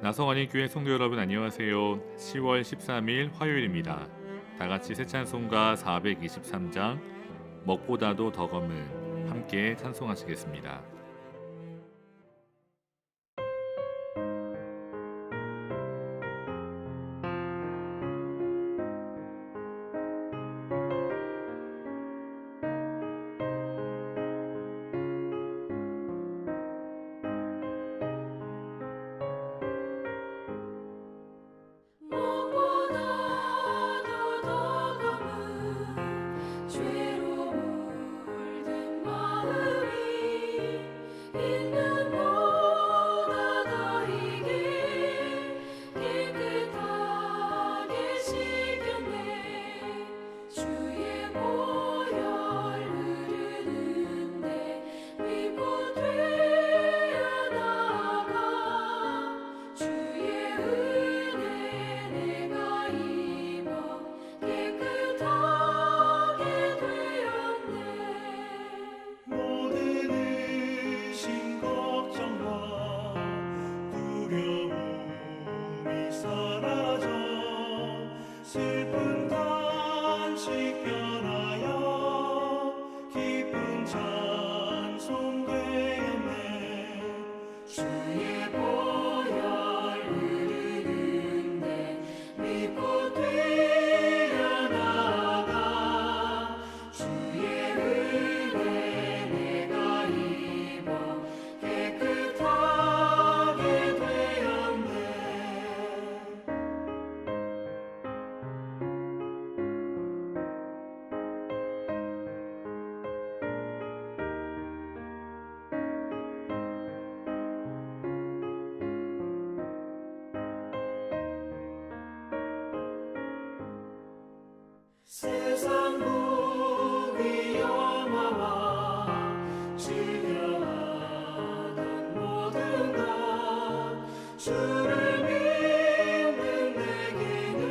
나성환이 교회 성도 여러분 안녕하세요. 10월 13일 화요일입니다. 다같이 새 찬송가 423장 먹보다도 더 검은 함께 찬송하시겠습니다. 세상 무비 영화와 즐겨하던 모든 것 주를 믿는 내게는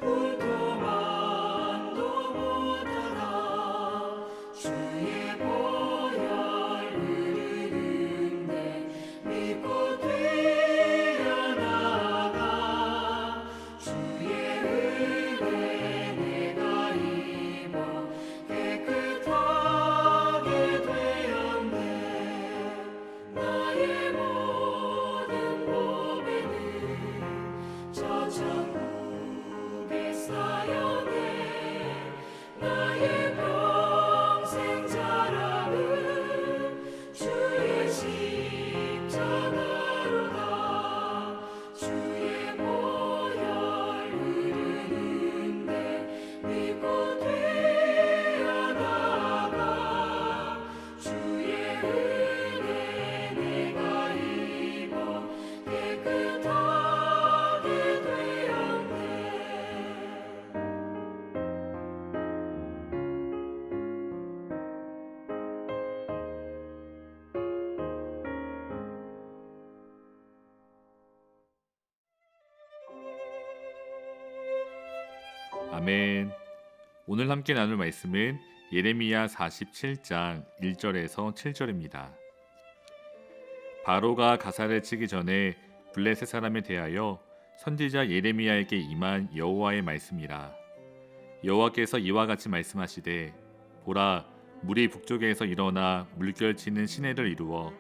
불도만도 못하라. 주의 보혈 흐르는데 믿고 뛰어나가 주의 은혜 내가 입어 깨끗하게 되었네. 나의 모든 보배는 저 천국에 쌓여네. 나의 평생 자랑은 주의 십자가로다. 주의 보혈 흐르는데 믿고 뛰어나가 주의 은혜 내가 입어 깨끗하게 되었네. 아멘. 오늘 함께 나눌 말씀은 예레미야 47장 1절에서 7절입니다. 바로가 가사를 치기 전에 블레셋 사람에 대하여 선지자 예레미야에게 임한 여호와의 말씀이라. 여호와께서 이와 같이 말씀하시되 보라, 물이 북쪽에서 일어나 물결치는 시내를 이루어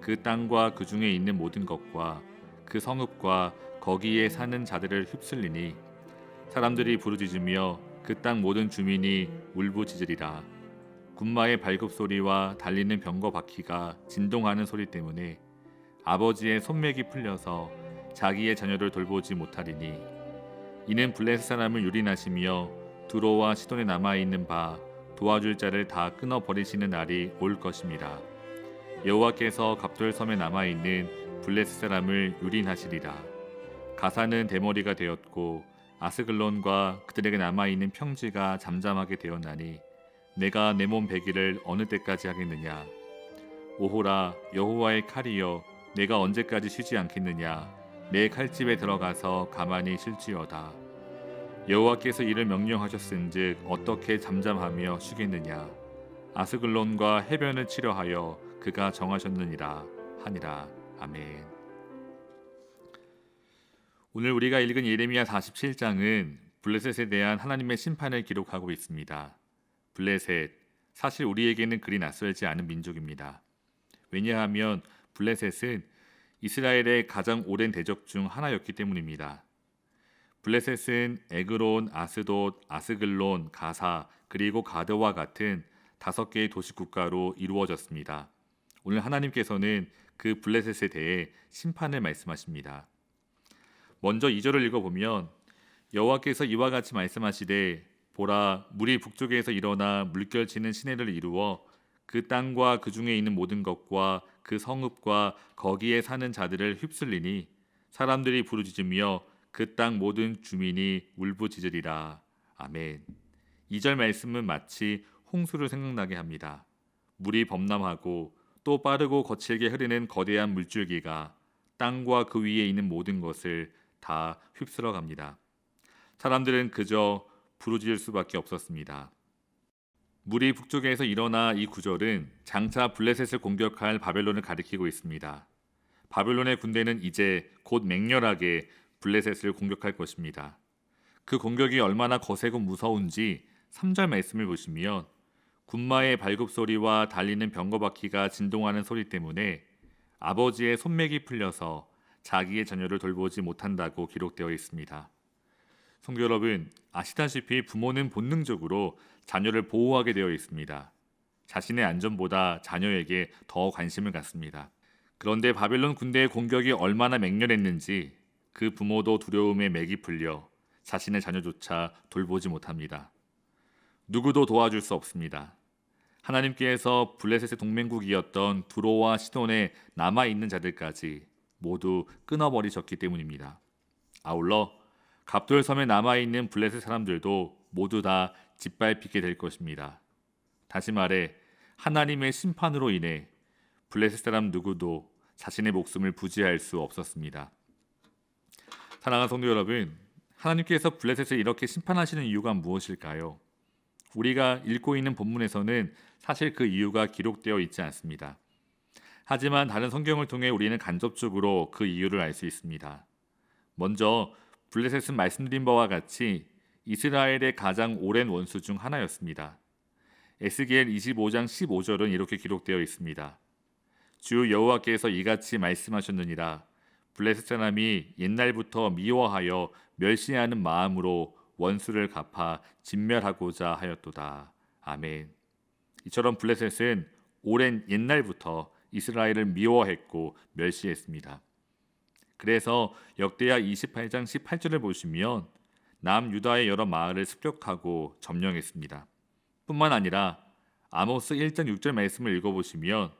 그 땅과 그 중에 있는 모든 것과 그 성읍과 거기에 사는 자들을 휩쓸리니 사람들이 부르짖으며 그 땅 모든 주민이 울부짖으리라. 군마의 발굽소리와 달리는 병거 바퀴가 진동하는 소리 때문에 아버지의 손맥이 풀려서 자기의 자녀를 돌보지 못하리니 이는 블레셋 사람을 유린하시며 두로와 시돈에 남아있는 바 도와줄 자를 다 끊어버리시는 날이 올 것임이라. 여호와께서 갑돌섬에 남아있는 블레셋 사람을 유린하시리라. 가사는 대머리가 되었고 아스글론과 그들에게 남아있는 평지가 잠잠하게 되었나니 내가 내 몸 베기를 어느 때까지 하겠느냐? 오호라 여호와의 칼이여, 내가 언제까지 쉬지 않겠느냐? 내 칼집에 들어가서 가만히 쉴지어다. 여호와께서 이를 명령하셨은즉 어떻게 잠잠하며 쉬겠느냐? 아스글론과 해변을 치려하여 그가 정하셨느니라 하니라. 아멘. 오늘 우리가 읽은 예레미야 47장은 블레셋에 대한 하나님의 심판을 기록하고 있습니다. 블레셋, 사실 우리에게는 그리 낯설지 않은 민족입니다. 왜냐하면 블레셋은 이스라엘의 가장 오랜 대적 중 하나였기 때문입니다. 블레셋은 에그론, 아스돗, 아스글론, 가사, 그리고 가드와 같은 5개의 도시국가로 이루어졌습니다. 오늘 하나님께서는 그 블레셋에 대해 심판을 말씀하십니다. 먼저 2절을 읽어보면 여호와께서 이와 같이 말씀하시되 보라, 물이 북쪽에서 일어나 물결치는 시내를 이루어 그 땅과 그 중에 있는 모든 것과 그 성읍과 거기에 사는 자들을 휩쓸리니 사람들이 부르짖으며 그 땅 모든 주민이 울부짖으리라. 아멘. 2절 말씀은 마치 홍수를 생각나게 합니다. 물이 범람하고 또 빠르고 거칠게 흐르는 거대한 물줄기가 땅과 그 위에 있는 모든 것을 다 휩쓸어 갑니다. 사람들은 그저 부르짖을 수밖에 없었습니다. 물이 북쪽에서 일어나 이 구절은 장차 블레셋을 공격할 바벨론을 가리키고 있습니다. 바벨론의 군대는 이제 곧 맹렬하게 블레셋을 공격할 것입니다. 그 공격이 얼마나 거세고 무서운지 3절 말씀을 보시면 군마의 발굽소리와 달리는 병거바퀴가 진동하는 소리 때문에 아버지의 손맥이 풀려서 자기의 자녀를 돌보지 못한다고 기록되어 있습니다. 성도 여러분, 아시다시피 부모는 본능적으로 자녀를 보호하게 되어 있습니다. 자신의 안전보다 자녀에게 더 관심을 갖습니다. 그런데 바벨론 군대의 공격이 얼마나 맹렬했는지 그 부모도 두려움에 맥이 풀려 자신의 자녀조차 돌보지 못합니다. 누구도 도와줄 수 없습니다. 하나님께서 블레셋의 동맹국이었던 두로와 시돈에 남아있는 자들까지 모두 끊어버리셨기 때문입니다. 아울러 갑돌섬에 남아있는 블레셋 사람들도 모두 다 짓밟히게 될 것입니다. 다시 말해 하나님의 심판으로 인해 블레셋 사람 누구도 자신의 목숨을 부지할 수 없었습니다. 사랑하는 성도 여러분, 하나님께서 블레셋을 이렇게 심판하시는 이유가 무엇일까요? 우리가 읽고 있는 본문에서는 사실 그 이유가 기록되어 있지 않습니다. 하지만 다른 성경을 통해 우리는 간접적으로 그 이유를 알 수 있습니다. 먼저 블레셋은 말씀드린 바와 같이 이스라엘의 가장 오랜 원수 중 하나였습니다. 에스겔 25장 15절은 이렇게 기록되어 있습니다. 주 여호와께서 이같이 말씀하셨느니라. 블레셋 사람이 옛날부터 미워하여 멸시하는 마음으로 원수를 갚아 진멸하고자 하였도다. 아멘. 이처럼 블레셋은 오랜 옛날부터 이스라엘을 미워했고 멸시했습니다. 그래서 역대하 28장 18절을 보시면 남유다의 여러 마을을 습격하고 점령했습니다. 뿐만 아니라 아모스 1장 6절 말씀을 읽어보시면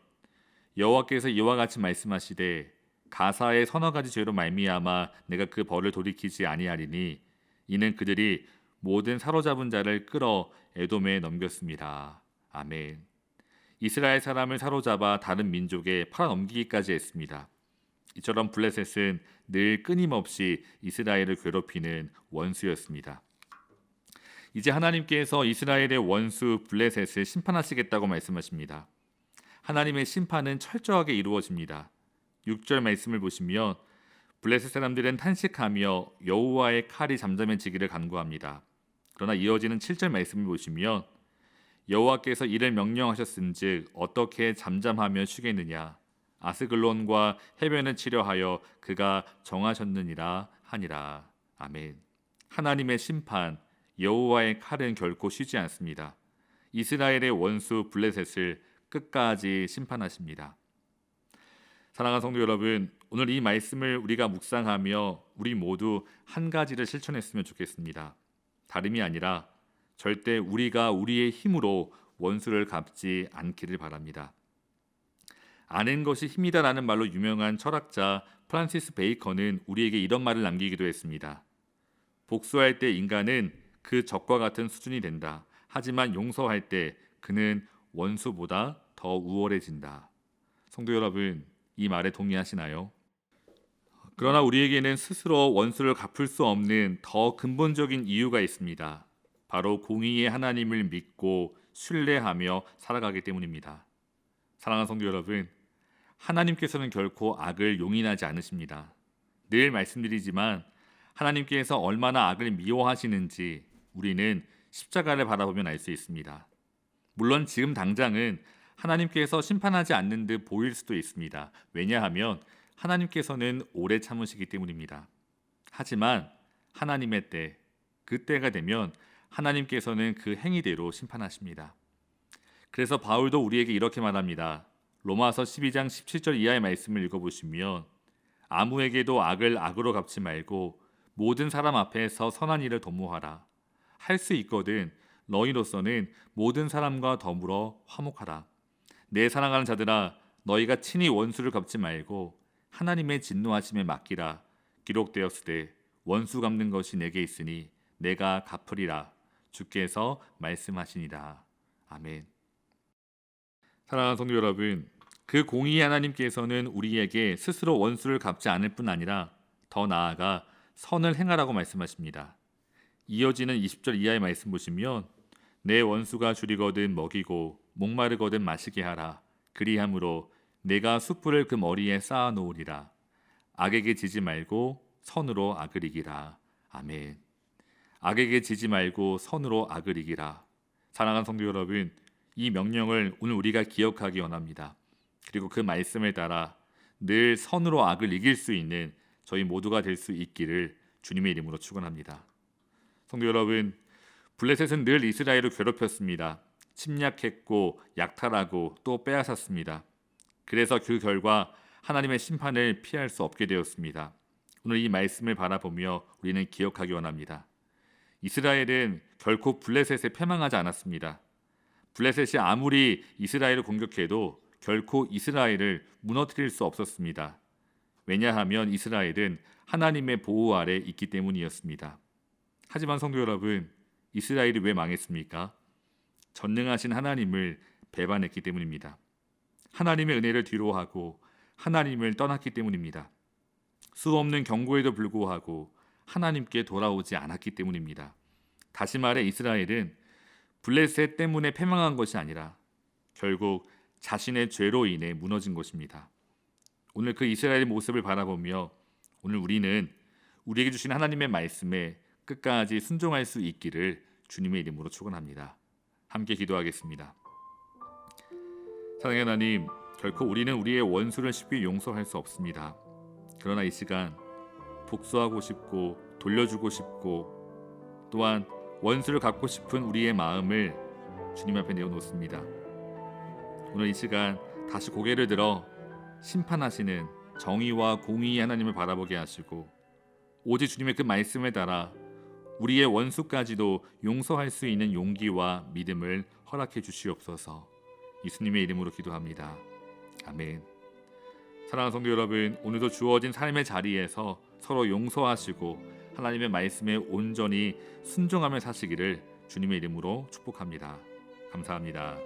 여호와께서 이와 같이 말씀하시되 가사의 서너 가지 죄로 말미암아 내가 그 벌을 돌이키지 아니하리니 이는 그들이 모든 사로잡은 자를 끌어 에돔에 넘겼습니다. 아멘. 이스라엘 사람을 사로잡아 다른 민족에 팔아넘기기까지 했습니다. 이처럼 블레셋은 늘 끊임없이 이스라엘을 괴롭히는 원수였습니다. 이제 하나님께서 이스라엘의 원수 블레셋을 심판하시겠다고 말씀하십니다. 하나님의 심판은 철저하게 이루어집니다. 6절 말씀을 보시면 블레셋 사람들은 탄식하며 여호와의 칼이 잠잠해지기를 간구합니다. 그러나 이어지는 7절 말씀을 보시면 여호와께서 이를 명령하셨은즉 어떻게 잠잠하며 쉬겠느냐? 아스글론과 해변을 치려하여 그가 정하셨느니라 하니라. 아멘. 하나님의 심판, 여호와의 칼은 결코 쉬지 않습니다. 이스라엘의 원수 블레셋을 끝까지 심판하십니다. 사랑하는 성도 여러분, 오늘 이 말씀을 우리가 묵상하며 우리 모두 한 가지를 실천했으면 좋겠습니다. 다름이 아니라 절대 우리가 우리의 힘으로 원수를 갚지 않기를 바랍니다. 아는 것이 힘이다라는 말로 유명한 철학자 프란시스 베이컨은 우리에게 이런 말을 남기기도 했습니다. 복수할 때 인간은 그 적과 같은 수준이 된다. 하지만 용서할 때 그는 원수보다 더 우월해진다. 성도 여러분, 이 말에 동의하시나요? 그러나 우리에게는 스스로 원수를 갚을 수 없는 더 근본적인 이유가 있습니다. 바로 공의의 하나님을 믿고 신뢰하며 살아가기 때문입니다. 사랑하는 성도 여러분, 하나님께서는 결코 악을 용인하지 않으십니다. 늘 말씀드리지만 하나님께서 얼마나 악을 미워하시는지 우리는 십자가를 바라보면 알 수 있습니다. 물론 지금 당장은 하나님께서 심판하지 않는 듯 보일 수도 있습니다. 왜냐하면 하나님께서는 오래 참으시기 때문입니다. 하지만 하나님의 때, 그 때가 되면 하나님께서는 그 행위대로 심판하십니다. 그래서 바울도 우리에게 이렇게 말합니다. 로마서 12장 17절 이하의 말씀을 읽어보시면 아무에게도 악을 악으로 갚지 말고 모든 사람 앞에서 선한 일을 도모하라. 할 수 있거든 너희로서는 모든 사람과 더불어 화목하라. 내 사랑하는 자들아, 너희가 친히 원수를 갚지 말고 하나님의 진노하심에 맡기라. 기록되었으되 원수 갚는 것이 내게 있으니 내가 갚으리라. 주께서 말씀하시니라. 아멘. 사랑하는 성도 여러분, 그 공의의 하나님께서는 우리에게 스스로 원수를 갚지 않을 뿐 아니라 더 나아가 선을 행하라고 말씀하십니다. 이어지는 20절 이하의 말씀 보시면 내 원수가 줄이거든 먹이고 목마르거든 마시게 하라. 그리함으로 내가 숯불을 그 머리에 쌓아 놓으리라. 악에게 지지 말고 선으로 악을 이기라. 아멘. 악에게 지지 말고 선으로 악을 이기라. 사랑하는 성도 여러분, 이 명령을 오늘 우리가 기억하기 원합니다. 그리고 그 말씀을 따라 늘 선으로 악을 이길 수 있는 저희 모두가 될 수 있기를 주님의 이름으로 축원합니다. 성도 여러분, 블레셋은 늘 이스라엘을 괴롭혔습니다. 침략했고 약탈하고 또 빼앗았습니다. 그래서 그 결과 하나님의 심판을 피할 수 없게 되었습니다. 오늘 이 말씀을 바라보며 우리는 기억하기 원합니다. 이스라엘은 결코 블레셋에 패망하지 않았습니다. 블레셋이 아무리 이스라엘을 공격해도 결코 이스라엘을 무너뜨릴 수 없었습니다. 왜냐하면 이스라엘은 하나님의 보호 아래 있기 때문이었습니다. 하지만 성도 여러분, 이스라엘이 왜 망했습니까? 전능하신 하나님을 배반했기 때문입니다. 하나님의 은혜를 뒤로하고 하나님을 떠났기 때문입니다. 수없는 경고에도 불구하고 하나님께 돌아오지 않았기 때문입니다. 다시 말해 이스라엘은 블레셋 때문에 패망한 것이 아니라 결국 자신의 죄로 인해 무너진 것입니다. 오늘 그 이스라엘의 모습을 바라보며 오늘 우리는 우리에게 주신 하나님의 말씀에 끝까지 순종할 수 있기를 주님의 이름으로 축원합니다. 함께 기도하겠습니다. 사랑의 하나님, 결코 우리는 우리의 원수를 쉽게 용서할 수 없습니다. 그러나 이 시간 복수하고 싶고 돌려주고 싶고 또한 원수를 갚고 싶은 우리의 마음을 주님 앞에 내어놓습니다. 오늘 이 시간 다시 고개를 들어 심판하시는 정의와 공의의 하나님을 바라보게 하시고 오직 주님의 그 말씀에 따라 우리의 원수까지도 용서할 수 있는 용기와 믿음을 허락해 주시옵소서. 예수님의 이름으로 기도합니다. 아멘. 사랑하는 성도 여러분, 오늘도 주어진 삶의 자리에서 서로 용서하시고 하나님의 말씀에 온전히 순종하며 사시기를 주님의 이름으로 축복합니다. 감사합니다.